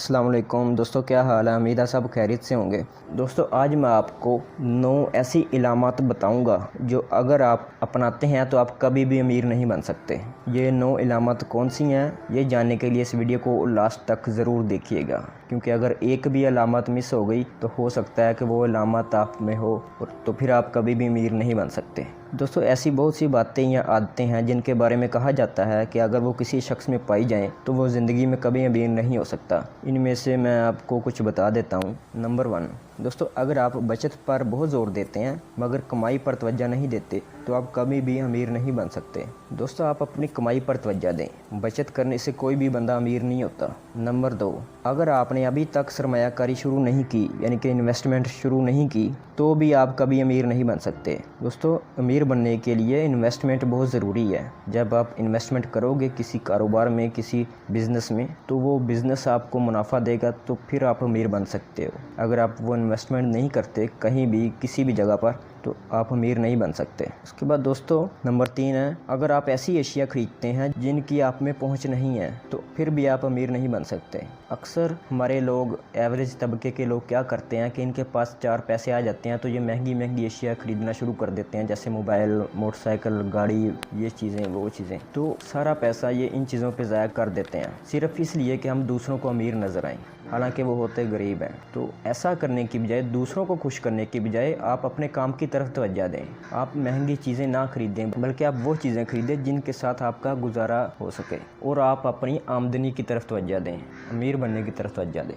अस्सलाम वालेकुम दोस्तों, क्या हाल है। उम्मीद है सब खैरियत से होंगे। दोस्तों आज मैं आपको 9 ऐसी इलामात बताऊंगा जो अगर आप अपनाते हैं तो आप कभी भी अमीर नहीं बन सकते। ये 9 इलामात कौन सी हैं ये जानने के लिए इस वीडियो को लास्ट तक ज़रूर देखिएगा, क्योंकि अगर एक भी इलामत मिस हो गई तो हो सकता है कि वो इलामत आप में हो तो फिर आप कभी भी अमीर नहीं बन सकते। दोस्तों ऐसी बहुत सी बातें या आदतें हैं जिनके बारे में कहा जाता है कि अगर वो किसी शख्स में पाई जाएं तो वो ज़िंदगी में कभी अमीर नहीं हो सकता। इनमें से मैं आपको कुछ बता देता हूँ। नंबर 1 दोस्तों, अगर आप बचत पर बहुत ज़ोर देते हैं मगर कमाई पर तवज्जो नहीं देते तो आप कभी भी अमीर नहीं बन सकते। दोस्तों आप अपनी कमाई पर तवज्जो दें, बचत करने से कोई भी बंदा अमीर नहीं होता। नंबर 2, अगर आपने अभी तक सरमायाकारी शुरू नहीं की यानी कि इन्वेस्टमेंट शुरू नहीं की तो भी आप कभी अमीर नहीं बन सकते। दोस्तों अमीर बनने के लिए इन्वेस्टमेंट बहुत ज़रूरी है। जब आप इन्वेस्टमेंट करोगे किसी कारोबार में, किसी बिज़नेस में, तो वो बिज़नेस आपको मुनाफा देगा तो फिर आप अमीर बन सकते हो। अगर आप वो इन्वेस्टमेंट नहीं करते कहीं भी किसी भी जगह पर तो आप अमीर नहीं बन सकते। उसके बाद दोस्तों नंबर 3 है, अगर आप ऐसी अशिया खरीदते हैं जिनकी आप में पहुंच नहीं है तो फिर भी आप अमीर नहीं बन सकते। अक्सर हमारे लोग, एवरेज तबके के लोग क्या करते हैं कि इनके पास 4 पैसे आ जाते हैं तो ये महंगी महंगी अशिया खरीदना शुरू कर देते हैं, जैसे मोबाइल, मोटरसाइकिल, गाड़ी, ये चीज़ें वो चीज़ें। तो सारा पैसा ये इन चीज़ों पर ज़ाया कर देते हैं सिर्फ इसलिए कि हम दूसरों को अमीर नज़र आएँ, हालांकि वो होते गरीब हैं। तो ऐसा करने की बजाय, दूसरों को खुश करने की बजाय आप अपने काम की तरफ तवज्जो दें। आप महंगी चीज़ें ना खरीदें बल्कि आप वो चीज़ें खरीदें जिनके साथ आपका गुजारा हो सके, और आप अपनी आमदनी की तरफ तवज्जो दें, अमीर बनने की तरफ तवज्जो दें।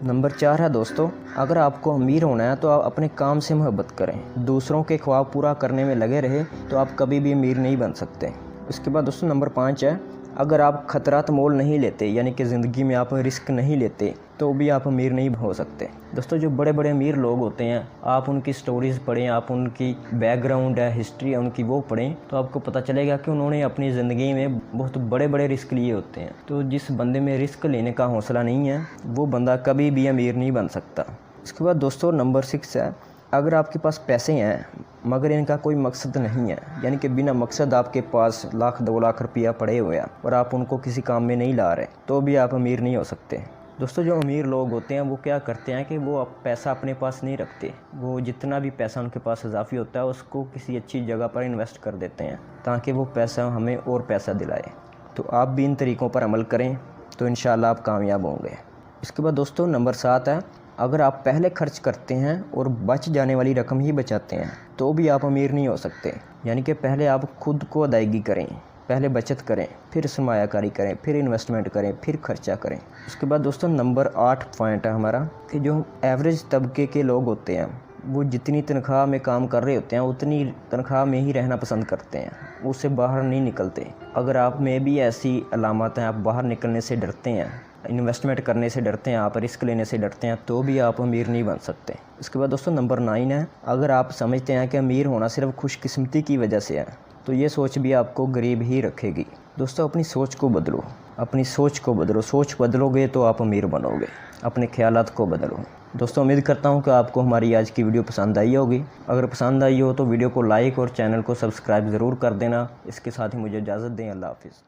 नंबर 4 है दोस्तों, अगर आपको अमीर होना है तो आप अपने काम से मोहब्बत करें। दूसरों के ख्वाब पूरा करने में लगे रहे तो आप कभी भी अमीर नहीं बन सकते। उसके बाद दोस्तों नंबर 5 है, अगर आप खतरात मोल नहीं लेते यानी कि ज़िंदगी में आप रिस्क नहीं लेते तो भी आप अमीर नहीं हो सकते। दोस्तों जो बड़े बड़े अमीर लोग होते हैं, आप उनकी स्टोरीज़ पढ़ें, आप उनकी बैकग्राउंड है, हिस्ट्री है उनकी, वो पढ़ें तो आपको पता चलेगा कि उन्होंने अपनी ज़िंदगी में बहुत बड़े बड़े रिस्क लिए होते हैं। तो जिस बंदे में रिस्क लेने का हौसला नहीं है वो बंदा कभी भी अमीर नहीं बन सकता। इसके बाद दोस्तों नंबर 6 है, अगर आपके पास पैसे हैं मगर इनका कोई मकसद नहीं है, यानी कि बिना मकसद आपके पास लाख 2 लाख रुपया पड़े हुए हैं और आप उनको किसी काम में नहीं ला रहे तो भी आप अमीर नहीं हो सकते। दोस्तों जो अमीर लोग होते हैं वो क्या करते हैं कि वो पैसा अपने पास नहीं रखते, वो जितना भी पैसा उनके पास इजाफी होता है उसको किसी अच्छी जगह पर इन्वेस्ट कर देते हैं ताकि वो पैसा हमें और पैसा दिलाए। तो आप भी इन तरीक़ों पर अमल करें तो इंशाल्लाह आप कामयाब होंगे। इसके बाद दोस्तों नंबर 7 है, अगर आप पहले खर्च करते हैं और बच जाने वाली रकम ही बचाते हैं तो भी आप अमीर नहीं हो सकते। यानी कि पहले आप खुद को अदायगी करें, पहले बचत करें, फिर सरमायाकारी करें, फिर इन्वेस्टमेंट करें, फिर खर्चा करें। उसके बाद दोस्तों नंबर 8 पॉइंट है हमारा कि जो एवरेज तबके के लोग होते हैं वो जितनी तनख्वाह में काम कर रहे होते हैं उतनी तनख्वाह में ही रहना पसंद करते हैं, उससे बाहर नहीं निकलते। अगर आप में भी ऐसी अलामत हैं, आप बाहर निकलने से डरते हैं, इन्वेस्टमेंट करने से डरते हैं, आप रिस्क लेने से डरते हैं तो भी आप अमीर नहीं बन सकते। इसके बाद दोस्तों नंबर 9 है, अगर आप समझते हैं कि अमीर होना सिर्फ खुशकिस्मती की वजह से है तो ये सोच भी आपको गरीब ही रखेगी। दोस्तों अपनी सोच को बदलो, अपनी सोच को बदलो, सोच बदलोगे तो आप अमीर बनोगे। अपने ख्यालात को बदलो। दोस्तों उम्मीद करता हूँ कि आपको हमारी आज की वीडियो पसंद आई होगी। अगर पसंद आई हो तो वीडियो को लाइक और चैनल को सब्सक्राइब ज़रूर कर देना। इसके साथ ही मुझे इजाज़त दें। अल्लाह हाफिज़।